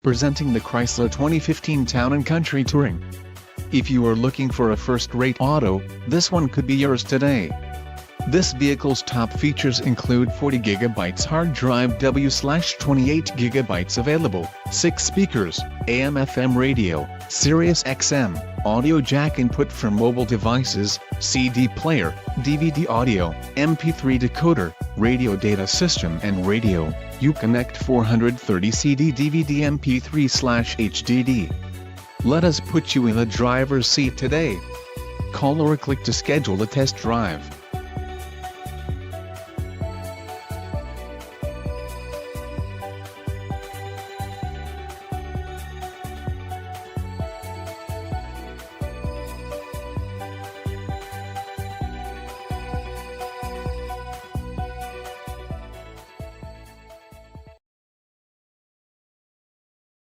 Presenting the Chrysler 2015 Town & Country Touring. If you are looking for a first-rate auto, this one could be yours today. This vehicle's top features include 40 GB hard drive W/28 GB available, 6 speakers, AM/FM radio, Sirius XM, audio jack input for mobile devices, CD player, DVD audio, MP3 decoder, radio data system and radio, Uconnect 430 CD DVD MP3/HDD. Let us put you in the driver's seat today. Call or click to schedule a test drive.